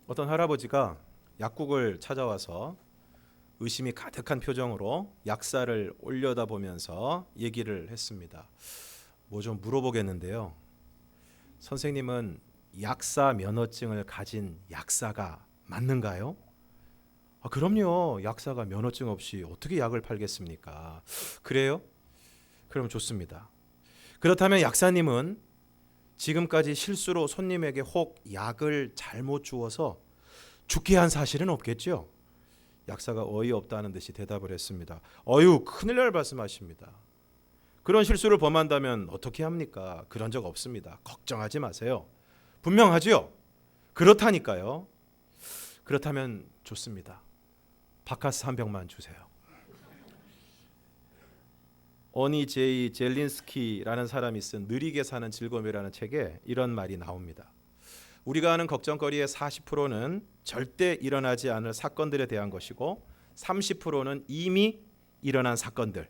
어떤 할아버지가 약국을 찾아와서 의심이 가득한 표정으로 약사를 올려다보면서 얘기를 했습니다. 뭐 좀 물어보겠는데요. 선생님은 약사 면허증을 가진 약사가 맞는가요? 그럼요. 약사가 면허증 없이 어떻게 약을 팔겠습니까? 그래요? 그럼 좋습니다. 그렇다면 약사님은 지금까지 실수로 손님에게 혹 약을 잘못 주어서 죽게 한 사실은 없겠죠? 약사가 어이없다는 듯이 대답을 했습니다. 어휴, 큰일 날 말씀하십니다. 그런 실수를 범한다면 어떻게 합니까? 그런 적 없습니다. 걱정하지 마세요. 분명하지요? 그렇다니까요. 그렇다면 좋습니다. 바카스 한 병만 주세요. 어니 제이 젤린스키라는 사람이 쓴 느리게 사는 즐거움이라는 책에 이런 말이 나옵니다. 우리가 아는 걱정거리의 40%는 절대 일어나지 않을 사건들에 대한 것이고 30%는 이미 일어난 사건들,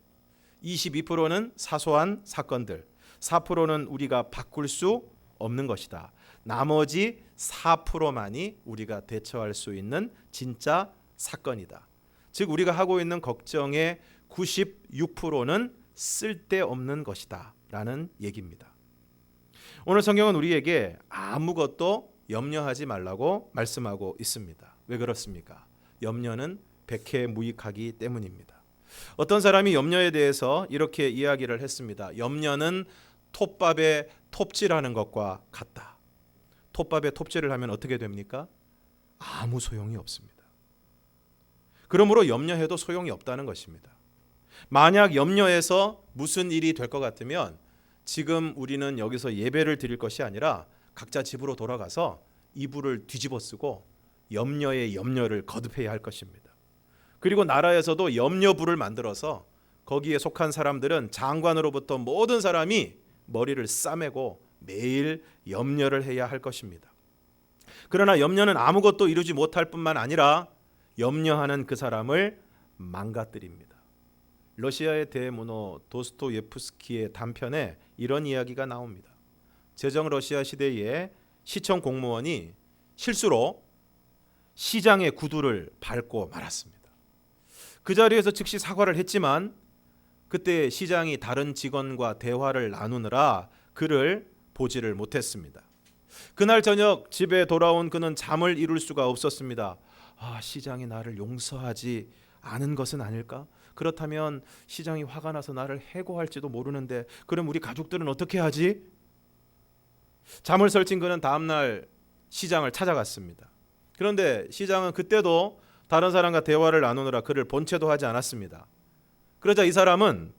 22%는 사소한 사건들, 4%는 우리가 바꿀 수 없는 것이다. 나머지 4%만이 우리가 대처할 수 있는 진짜 사건이다. 즉 우리가 하고 있는 걱정의 96%는 쓸데없는 것이다 라는 얘기입니다. 오늘 성경은 우리에게 아무것도 염려하지 말라고 말씀하고 있습니다. 왜 그렇습니까? 염려는 백해무익하기 때문입니다. 어떤 사람이 염려에 대해서 이렇게 이야기를 했습니다. 염려는 톱밥에 톱질하는 것과 같다. 톱밥에 톱질을 하면 어떻게 됩니까? 아무 소용이 없습니다. 그러므로 염려해도 소용이 없다는 것입니다. 만약 염려해서 무슨 일이 될 것 같으면 지금 우리는 여기서 예배를 드릴 것이 아니라 각자 집으로 돌아가서 이불을 뒤집어 쓰고 염려의 염려를 거듭해야 할 것입니다. 그리고 나라에서도 염려부를 만들어서 거기에 속한 사람들은 장관으로부터 모든 사람이 머리를 싸매고 매일 염려를 해야 할 것입니다. 그러나 염려는 아무것도 이루지 못할 뿐만 아니라 염려하는 그 사람을 망가뜨립니다. 러시아의 대문호 도스토예프스키의 단편에 이런 이야기가 나옵니다. 제정 러시아 시대에 시청 공무원이 실수로 시장의 구두를 밟고 말았습니다. 그 자리에서 즉시 사과를 했지만 그때 시장이 다른 직원과 대화를 나누느라 그를 보지를 못했습니다. 그날 저녁 집에 돌아온 그는 잠을 이룰 수가 없었습니다. 시장이 나를 용서하지 않은 것은 아닐까? 그렇다면 시장이 화가 나서 나를 해고할지도 모르는데 그럼 우리 가족들은 어떻게 하지? 잠을 설친 그는 다음날 시장을 찾아갔습니다. 그런데 시장은 그때도 다른 사람과 대화를 나누느라 그를 본체도 하지 않았습니다. 그러자 이 사람은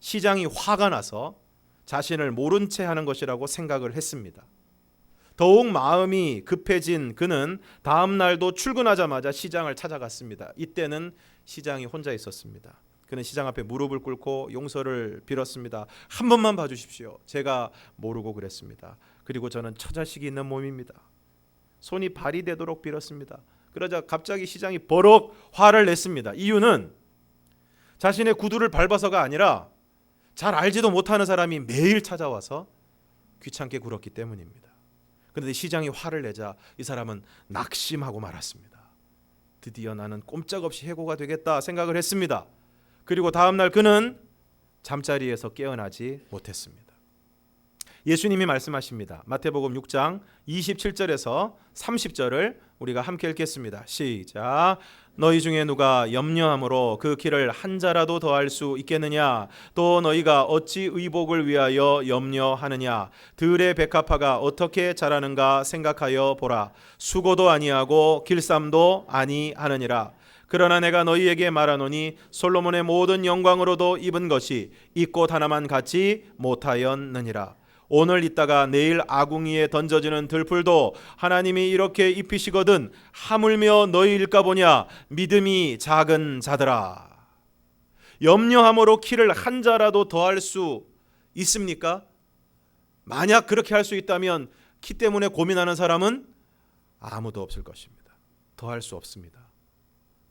시장이 화가 나서 자신을 모른 채 하는 것이라고 생각을 했습니다. 더욱 마음이 급해진 그는 다음 날도 출근하자마자 시장을 찾아갔습니다. 이때는 시장이 혼자 있었습니다. 그는 시장 앞에 무릎을 꿇고 용서를 빌었습니다. 한 번만 봐주십시오. 제가 모르고 그랬습니다. 그리고 저는 처자식이 있는 몸입니다. 손이 발이 되도록 빌었습니다. 그러자 갑자기 시장이 버럭 화를 냈습니다. 이유는 자신의 구두를 밟아서가 아니라 잘 알지도 못하는 사람이 매일 찾아와서 귀찮게 굴었기 때문입니다. 그런데 시장이 화를 내자 이 사람은 낙심하고 말았습니다. 드디어 나는 꼼짝없이 해고가 되겠다 생각을 했습니다. 그리고 다음 날 그는 잠자리에서 깨어나지 못했습니다. 예수님이 말씀하십니다. 마태복음 6장 27절에서 30절을 우리가 함께 읽겠습니다. 시작. 너희 중에 누가 염려함으로 그 길을 한 자라도 더할 수 있겠느냐? 또 너희가 어찌 의복을 위하여 염려하느냐? 들의 백합화가 어떻게 자라는가 생각하여 보라. 수고도 아니하고 길쌈도 아니하느니라. 그러나 내가 너희에게 말하노니 솔로몬의 모든 영광으로도 입은 것이 이 꽃 하나만 같지 못하였느니라. 오늘 있다가 내일 아궁이에 던져지는 들풀도 하나님이 이렇게 입히시거든 하물며 너희일까 보냐. 믿음이 작은 자들아. 염려함으로 키를 한 자라도 더할 수 있습니까? 만약 그렇게 할 수 있다면 키 때문에 고민하는 사람은 아무도 없을 것입니다. 더할 수 없습니다.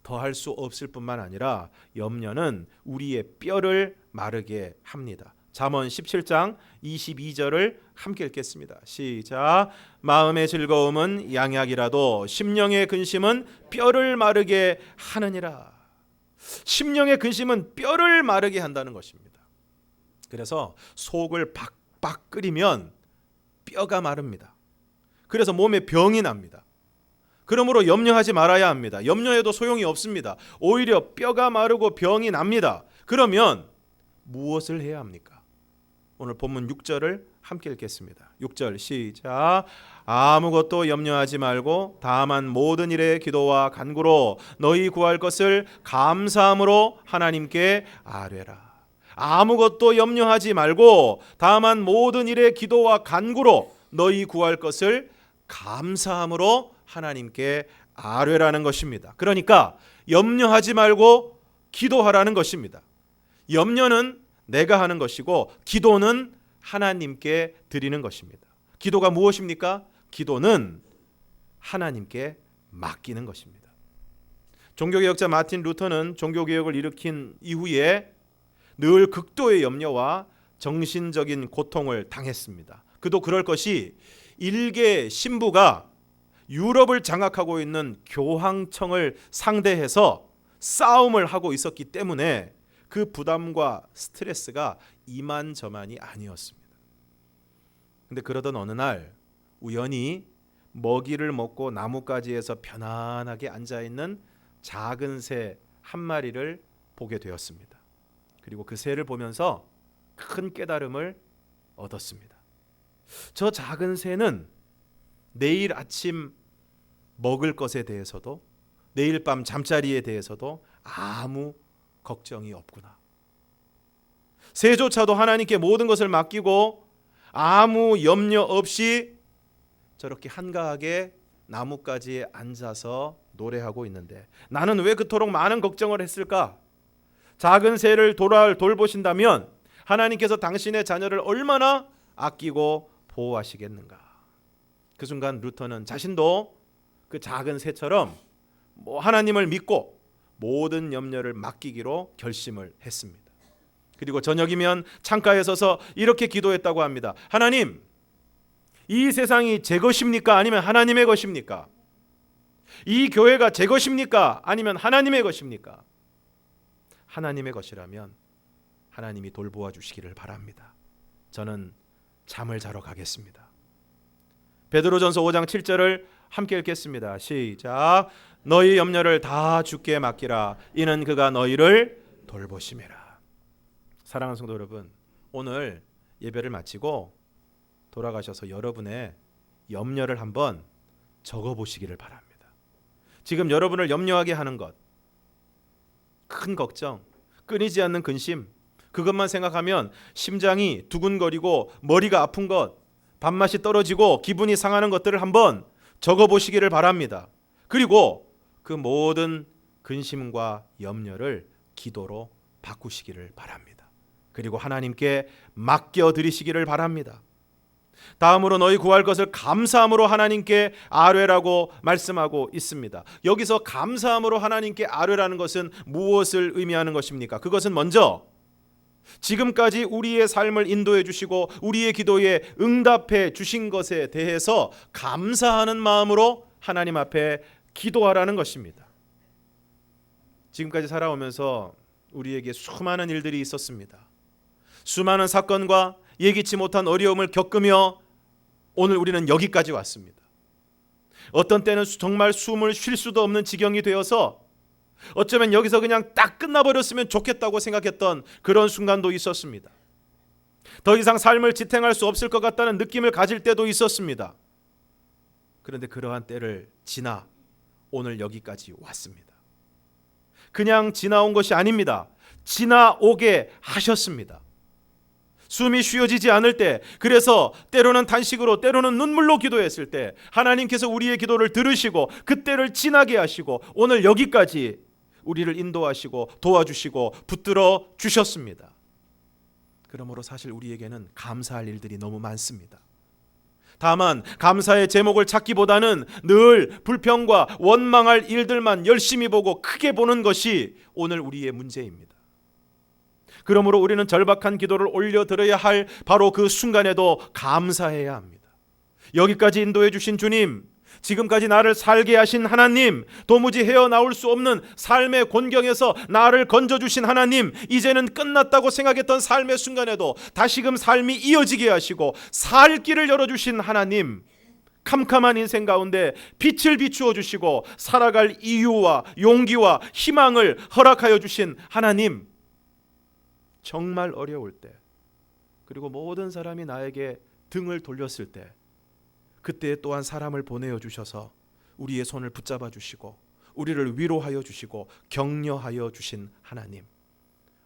더할 수 없을 뿐만 아니라 염려는 우리의 뼈를 마르게 합니다. 잠언 17장 22절을 함께 읽겠습니다. 시작. 마음의 즐거움은 양약이라도 심령의 근심은 뼈를 마르게 하느니라. 심령의 근심은 뼈를 마르게 한다는 것입니다. 그래서 속을 박박 끓이면 뼈가 마릅니다. 그래서 몸에 병이 납니다. 그러므로 염려하지 말아야 합니다. 염려해도 소용이 없습니다. 오히려 뼈가 마르고 병이 납니다. 그러면 무엇을 해야 합니까? 오늘 본문 6절을 함께 읽겠습니다. 6절 시작. 아무것도 염려하지 말고 다만 모든 일에 기도와 간구로 너희 구할 것을 감사함으로 하나님께 아뢰라. 아무것도 염려하지 말고 다만 모든 일에 기도와 간구로 너희 구할 것을 감사함으로 하나님께 아뢰라는 것입니다. 그러니까 염려하지 말고 기도하라는 것입니다. 염려는 내가 하는 것이고 기도는 하나님께 드리는 것입니다. 기도가 무엇입니까? 기도는 하나님께 맡기는 것입니다. 종교개혁자 마틴 루터는 종교개혁을 일으킨 이후에 늘 극도의 염려와 정신적인 고통을 당했습니다. 그도 그럴 것이 일개 신부가 유럽을 장악하고 있는 교황청을 상대해서 싸움을 하고 있었기 때문에 그 부담과 스트레스가 이만저만이 아니었습니다. 근데 그러던 어느 날 우연히 먹이를 먹고 나뭇가지에서 편안하게 앉아있는 작은 새 한 마리를 보게 되었습니다. 그리고 그 새를 보면서 큰 깨달음을 얻었습니다. 저 작은 새는 내일 아침 먹을 것에 대해서도 내일 밤 잠자리에 대해서도 아무 걱정이 없구나. 새조차도 하나님께 모든 것을 맡기고 아무 염려 없이 저렇게 한가하게 나뭇가지에 앉아서 노래하고 있는데 나는 왜 그토록 많은 걱정을 했을까? 작은 새를 돌보신다면 하나님께서 당신의 자녀를 얼마나 아끼고 보호하시겠는가? 그 순간 루터는 자신도 그 작은 새처럼 하나님을 믿고 모든 염려를 맡기기로 결심을 했습니다. 그리고 저녁이면 창가에 서서 이렇게 기도했다고 합니다. 하나님, 이 세상이 제 것입니까? 아니면 하나님의 것입니까? 이 교회가 제 것입니까? 아니면 하나님의 것입니까? 하나님의 것이라면 하나님이 돌보아 주시기를 바랍니다. 저는 잠을 자러 가겠습니다. 베드로전서 5장 7절을 함께 읽겠습니다. 시작. 너희 염려를 다 주께 맡기라. 이는 그가 너희를 돌보심이라. 사랑하는 성도 여러분, 오늘 예배를 마치고 돌아가셔서 여러분의 염려를 한번 적어보시기를 바랍니다. 지금 여러분을 염려하게 하는 것, 큰 걱정, 끊이지 않는 근심, 그것만 생각하면 심장이 두근거리고 머리가 아픈 것, 밥맛이 떨어지고 기분이 상하는 것들을 한번 적어보시기를 바랍니다. 그리고 그 모든 근심과 염려를 기도로 바꾸시기를 바랍니다. 그리고 하나님께 맡겨드리시기를 바랍니다. 다음으로 너희 구할 것을 감사함으로 하나님께 아뢰라고 말씀하고 있습니다. 여기서 감사함으로 하나님께 아뢰라는 것은 무엇을 의미하는 것입니까? 그것은 먼저 지금까지 우리의 삶을 인도해 주시고 우리의 기도에 응답해 주신 것에 대해서 감사하는 마음으로 하나님 앞에 기도하라는 것입니다. 지금까지 살아오면서 우리에게 수많은 일들이 있었습니다. 수많은 사건과 예기치 못한 어려움을 겪으며 오늘 우리는 여기까지 왔습니다. 어떤 때는 정말 숨을 쉴 수도 없는 지경이 되어서 어쩌면 여기서 그냥 딱 끝나버렸으면 좋겠다고 생각했던 그런 순간도 있었습니다. 더 이상 삶을 지탱할 수 없을 것 같다는 느낌을 가질 때도 있었습니다. 그런데 그러한 때를 지나 오늘 여기까지 왔습니다. 그냥 지나온 것이 아닙니다. 지나오게 하셨습니다. 숨이 쉬어지지 않을 때, 그래서 때로는 단식으로 때로는 눈물로 기도했을 때 하나님께서 우리의 기도를 들으시고 그때를 지나게 하시고 오늘 여기까지 우리를 인도하시고 도와주시고 붙들어 주셨습니다. 그러므로 사실 우리에게는 감사할 일들이 너무 많습니다. 다만 감사의 제목을 찾기보다는 늘 불평과 원망할 일들만 열심히 보고 크게 보는 것이 오늘 우리의 문제입니다. 그러므로 우리는 절박한 기도를 올려드려야 할 바로 그 순간에도 감사해야 합니다. 여기까지 인도해 주신 주님, 지금까지 나를 살게 하신 하나님, 도무지 헤어나올 수 없는 삶의 곤경에서 나를 건져주신 하나님, 이제는 끝났다고 생각했던 삶의 순간에도 다시금 삶이 이어지게 하시고 살 길을 열어주신 하나님, 캄캄한 인생 가운데 빛을 비추어 주시고 살아갈 이유와 용기와 희망을 허락하여 주신 하나님, 정말 어려울 때, 그리고 모든 사람이 나에게 등을 돌렸을 때, 그때 또한 사람을 보내어 주셔서 우리의 손을 붙잡아 주시고 우리를 위로하여 주시고 격려하여 주신 하나님,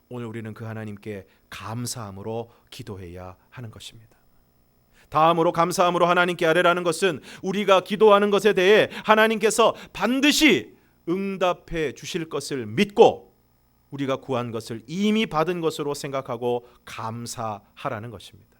오늘 우리는 그 하나님께 감사함으로 기도해야 하는 것입니다. 다음으로 감사함으로 하나님께 아뢰라는 것은 우리가 기도하는 것에 대해 하나님께서 반드시 응답해 주실 것을 믿고 우리가 구한 것을 이미 받은 것으로 생각하고 감사하라는 것입니다.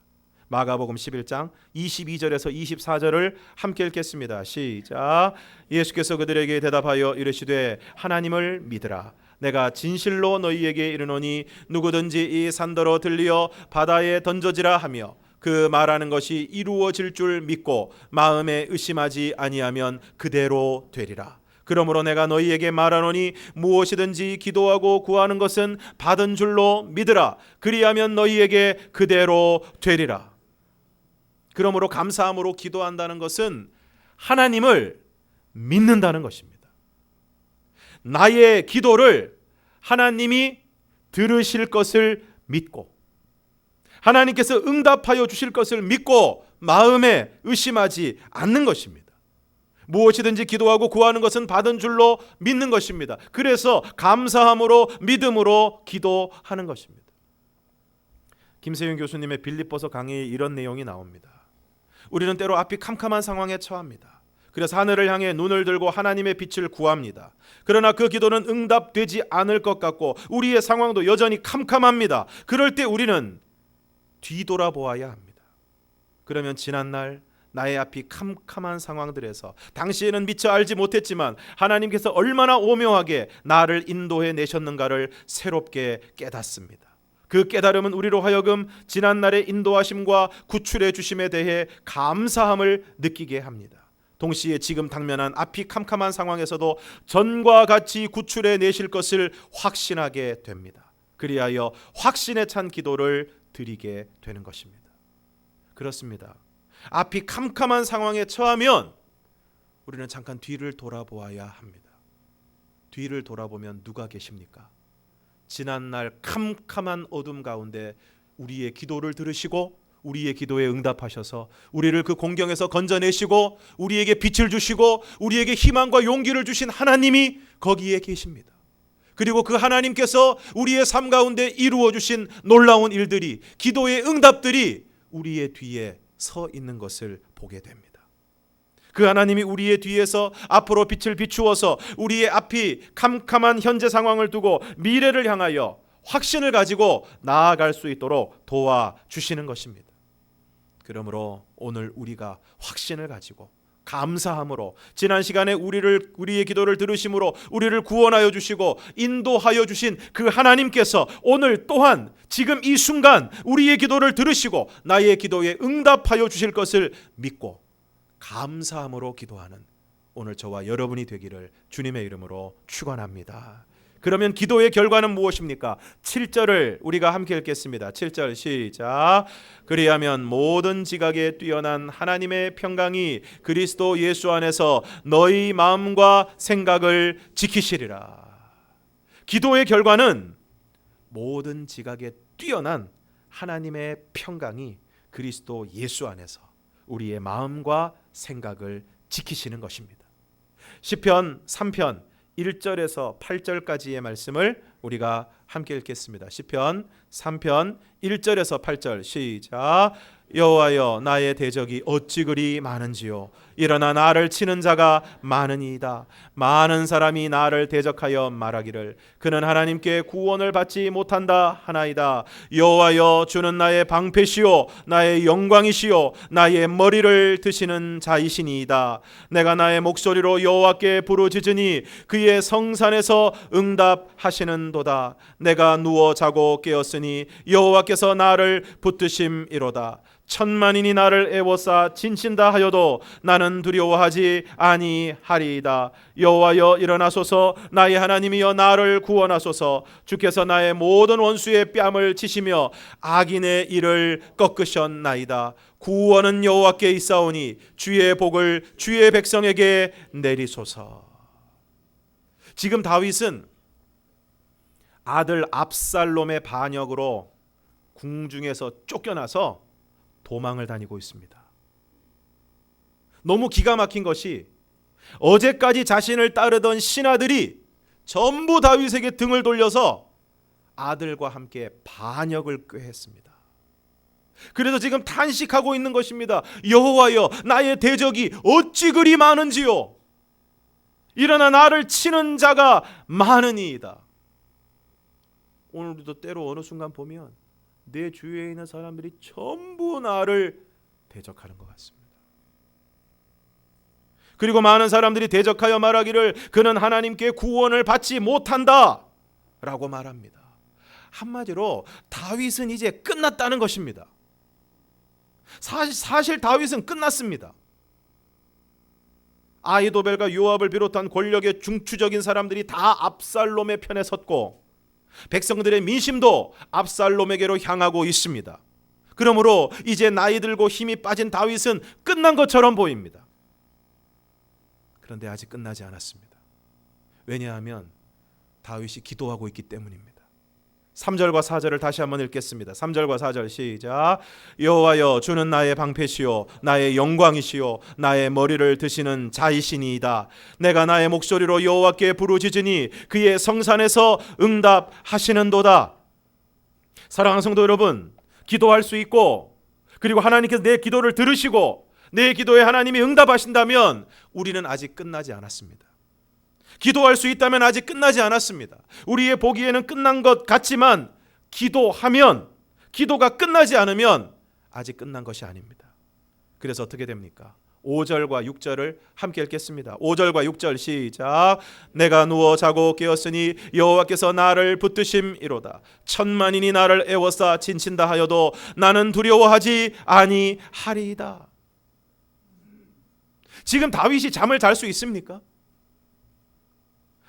마가복음 11장 22절에서 24절을 함께 읽겠습니다. 시작. 예수께서 그들에게 대답하여 이르시되 하나님을 믿으라. 내가 진실로 너희에게 이르노니 누구든지 이 산더러 들리어 바다에 던져지라 하며 그 말하는 것이 이루어질 줄 믿고 마음에 의심하지 아니하면 그대로 되리라. 그러므로 내가 너희에게 말하노니 무엇이든지 기도하고 구하는 것은 받은 줄로 믿으라. 그리하면 너희에게 그대로 되리라. 그러므로 감사함으로 기도한다는 것은 하나님을 믿는다는 것입니다. 나의 기도를 하나님이 들으실 것을 믿고 하나님께서 응답하여 주실 것을 믿고 마음에 의심하지 않는 것입니다. 무엇이든지 기도하고 구하는 것은 받은 줄로 믿는 것입니다. 그래서 감사함으로 믿음으로 기도하는 것입니다. 김세윤 교수님의 빌립보서 강의에 이런 내용이 나옵니다. 우리는 때로 앞이 캄캄한 상황에 처합니다. 그래서 하늘을 향해 눈을 들고 하나님의 빛을 구합니다. 그러나 그 기도는 응답되지 않을 것 같고 우리의 상황도 여전히 캄캄합니다. 그럴 때 우리는 뒤돌아보아야 합니다. 그러면 지난날 나의 앞이 캄캄한 상황들에서 당시에는 미처 알지 못했지만 하나님께서 얼마나 오묘하게 나를 인도해 내셨는가를 새롭게 깨닫습니다. 그 깨달음은 우리로 하여금 지난날의 인도하심과 구출해 주심에 대해 감사함을 느끼게 합니다. 동시에 지금 당면한 앞이 캄캄한 상황에서도 전과 같이 구출해 내실 것을 확신하게 됩니다. 그리하여 확신에 찬 기도를 드리게 되는 것입니다. 그렇습니다. 앞이 캄캄한 상황에 처하면 우리는 잠깐 뒤를 돌아보아야 합니다. 뒤를 돌아보면 누가 계십니까? 지난날 캄캄한 어둠 가운데 우리의 기도를 들으시고 우리의 기도에 응답하셔서 우리를 그 공경에서 건져내시고 우리에게 빛을 주시고 우리에게 희망과 용기를 주신 하나님이 거기에 계십니다. 그리고 그 하나님께서 우리의 삶 가운데 이루어 주신 놀라운 일들이, 기도의 응답들이 우리의 뒤에 서 있는 것을 보게 됩니다. 그 하나님이 우리의 뒤에서 앞으로 빛을 비추어서 우리의 앞이 캄캄한 현재 상황을 두고 미래를 향하여 확신을 가지고 나아갈 수 있도록 도와주시는 것입니다. 그러므로 오늘 우리가 확신을 가지고 감사함으로 지난 시간에 우리의 기도를 들으심으로 우리를 구원하여 주시고 인도하여 주신 그 하나님께서 오늘 또한 지금 이 순간 우리의 기도를 들으시고 나의 기도에 응답하여 주실 것을 믿고 감사함으로 기도하는 오늘 저와 여러분이 되기를 주님의 이름으로 축원합니다. 그러면 기도의 결과는 무엇입니까? 7절을 우리가 함께 읽겠습니다. 7절 시작. 그리하면 모든 지각에 뛰어난 하나님의 평강이 그리스도 예수 안에서 너희 마음과 생각을 지키시리라. 기도의 결과는 모든 지각에 뛰어난 하나님의 평강이 그리스도 예수 안에서 우리의 마음과 생각을 지키시는 것입니다. 시편 3편 1절에서 8절까지의 말씀을 우리가 함께 읽겠습니다. 시편 3편 1절에서 8절 시작. 여호와여 나의 대적이 어찌 그리 많은지요. 일어나 나를 치는 자가 많으니이다. 많은 사람이 나를 대적하여 말하기를 그는 하나님께 구원을 받지 못한다 하나이다. 여호와여 주는 나의 방패시요 나의 영광이시요 나의 머리를 드시는 자이시니이다. 내가 나의 목소리로 여호와께 부르짖으니 그의 성산에서 응답하시는도다. 내가 누워 자고 깨었으니 여호와께서 나를 붙드심이로다. 천만인이 나를 애워싸 진친다 하여도 나는 두려워하지 아니하리이다. 여호와여 일어나소서. 나의 하나님이여 나를 구원하소서. 주께서 나의 모든 원수의 뺨을 치시며 악인의 일을 꺾으셨나이다. 구원은 여호와께 있사오니 주의 복을 주의 백성에게 내리소서. 지금 다윗은 아들 압살롬의 반역으로 궁중에서 쫓겨나서 도망을 다니고 있습니다. 너무 기가 막힌 것이 어제까지 자신을 따르던 신하들이 전부 다윗에게 등을 돌려서 아들과 함께 반역을 꾀했습니다. 그래서 지금 탄식하고 있는 것입니다. 여호와여 나의 대적이 어찌 그리 많은지요. 일어나 나를 치는 자가 많으니이다. 오늘도 때로 어느 순간 보면 내 주위에 있는 사람들이 전부 나를 대적하는 것 같습니다. 그리고 많은 사람들이 대적하여 말하기를 그는 하나님께 구원을 받지 못한다 라고 말합니다. 한마디로 다윗은 이제 끝났다는 것입니다. 사실 다윗은 끝났습니다. 아히도벨과 요압을 비롯한 권력의 중추적인 사람들이 다 압살롬의 편에 섰고 백성들의 민심도 압살롬에게로 향하고 있습니다. 그러므로 이제 나이 들고 힘이 빠진 다윗은 끝난 것처럼 보입니다. 그런데 아직 끝나지 않았습니다. 왜냐하면 다윗이 기도하고 있기 때문입니다. 3절과 4절을 다시 한번 읽겠습니다. 3절과 4절 시작. 여호와여 주는 나의 방패시요 나의 영광이시요 나의 머리를 드시는 자이시니이다. 내가 나의 목소리로 여호와께 부르짖으니 그의 성산에서 응답하시는도다. 사랑하는 성도 여러분, 기도할 수 있고 그리고 하나님께서 내 기도를 들으시고 내 기도에 하나님이 응답하신다면 우리는 아직 끝나지 않았습니다. 기도할 수 있다면 아직 끝나지 않았습니다. 우리의 보기에는 끝난 것 같지만 기도하면, 기도가 끝나지 않으면 아직 끝난 것이 아닙니다. 그래서 어떻게 됩니까? 5절과 6절을 함께 읽겠습니다. 5절과 6절 시작. 내가 누워 자고 깨었으니 여호와께서 나를 붙드심이로다. 천만인이 나를 애워싸 진친다 하여도 나는 두려워하지 아니하리이다. 지금 다윗이 잠을 잘 수 있습니까?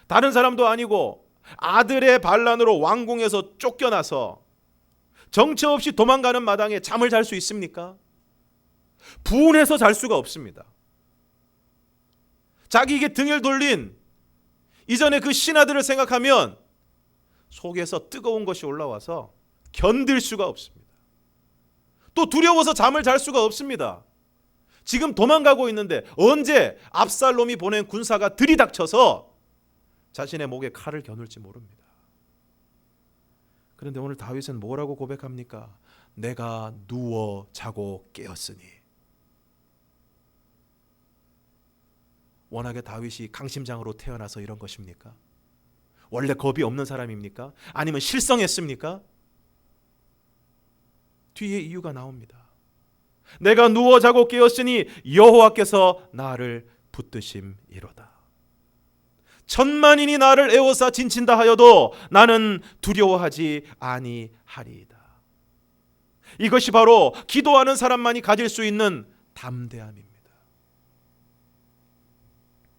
다른 사람도 아니고 아들의 반란으로 왕궁에서 쫓겨나서 정처 없이 도망가는 마당에 잠을 잘 수 있습니까? 분해서 잘 수가 없습니다. 자기에게 등을 돌린 이전에 그 신하들을 생각하면 속에서 뜨거운 것이 올라와서 견딜 수가 없습니다. 또 두려워서 잠을 잘 수가 없습니다. 지금 도망가고 있는데 언제 압살롬이 보낸 군사가 들이닥쳐서 자신의 목에 칼을 겨눌지 모릅니다. 그런데 오늘 다윗은 뭐라고 고백합니까? 내가 누워 자고 깨었으니. 워낙에 다윗이 강심장으로 태어나서 이런 것입니까? 원래 겁이 없는 사람입니까? 아니면 실성했습니까? 뒤에 이유가 나옵니다. 내가 누워 자고 깨었으니 여호와께서 나를 붙드심이로다. 천만인이 나를 애워싸 진친다 하여도 나는 두려워하지 아니하리이다. 이것이 바로 기도하는 사람만이 가질 수 있는 담대함입니다.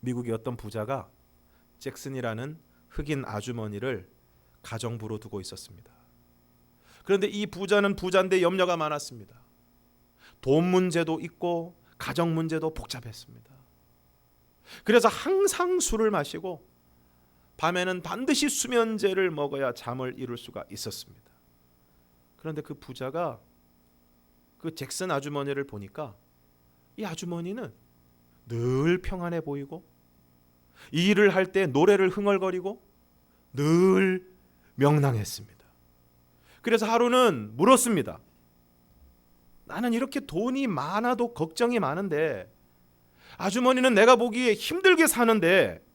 미국의 어떤 부자가 잭슨이라는 흑인 아주머니를 가정부로 두고 있었습니다. 그런데 이 부자는 부자인데 염려가 많았습니다. 돈 문제도 있고 가정 문제도 복잡했습니다. 그래서 항상 술을 마시고 밤에는 반드시 수면제를 먹어야 잠을 이룰 수가 있었습니다. 그런데 그 부자가 그 잭슨 아주머니를 보니까 이 아주머니는 늘 평안해 보이고 일을 할 때 노래를 흥얼거리고 늘 명랑했습니다. 그래서 하루는 물었습니다. 나는 이렇게 돈이 많아도 걱정이 많은데, 아주머니는 내가 보기에 힘들게 사는데,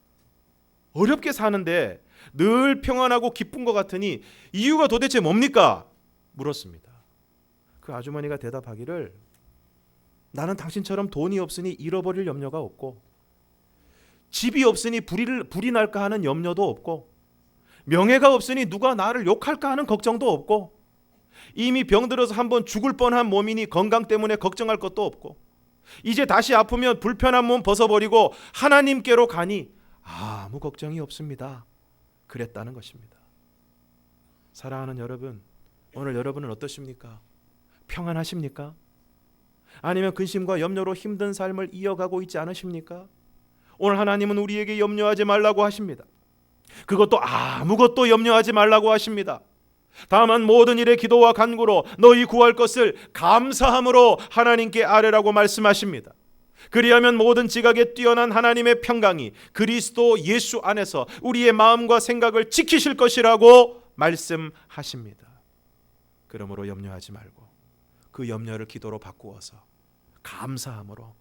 어렵게 사는데 늘 평안하고 기쁜 것 같으니 이유가 도대체 뭡니까? 물었습니다. 그 아주머니가 대답하기를, 나는 당신처럼 돈이 없으니 잃어버릴 염려가 없고, 집이 없으니 불이 날까 하는 염려도 없고, 명예가 없으니 누가 나를 욕할까 하는 걱정도 없고, 이미 병들어서 한번 죽을 뻔한 몸이니 건강 때문에 걱정할 것도 없고, 이제 다시 아프면 불편한 몸 벗어버리고 하나님께로 가니 아무 걱정이 없습니다. 그랬다는 것입니다. 사랑하는 여러분, 오늘 여러분은 어떠십니까? 평안하십니까? 아니면 근심과 염려로 힘든 삶을 이어가고 있지 않으십니까? 오늘 하나님은 우리에게 염려하지 말라고 하십니다. 그것도 아무것도 염려하지 말라고 하십니다. 다만 모든 일에 기도와 간구로 너희 구할 것을 감사함으로 하나님께 아뢰라고 말씀하십니다. 그리하면 모든 지각에 뛰어난 하나님의 평강이 그리스도 예수 안에서 우리의 마음과 생각을 지키실 것이라고 말씀하십니다. 그러므로 염려하지 말고 그 염려를 기도로 바꾸어서 감사함으로,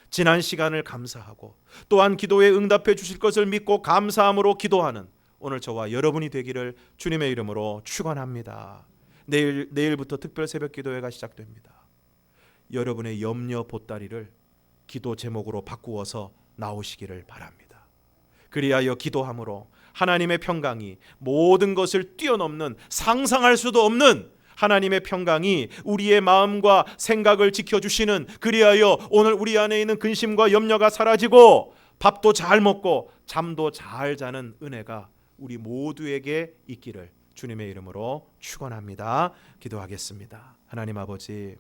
지난 시간을 감사하고 또한 기도에 응답해 주실 것을 믿고 감사함으로 기도하는 오늘 저와 여러분이 되기를 주님의 이름으로 축원합니다. 내일부터 특별 새벽 기도회가 시작됩니다. 여러분의 염려 보따리를 기도 제목으로 바꾸어서 나오시기를 바랍니다. 그리하여 기도함으로 하나님의 평강이, 모든 것을 뛰어넘는 상상할 수도 없는 하나님의 평강이 우리의 마음과 생각을 지켜주시는, 그리하여 오늘 우리 안에 있는 근심과 염려가 사라지고 밥도 잘 먹고 잠도 잘 자는 은혜가 우리 모두에게 있기를 주님의 이름으로 축원합니다. 기도하겠습니다. 하나님 아버지,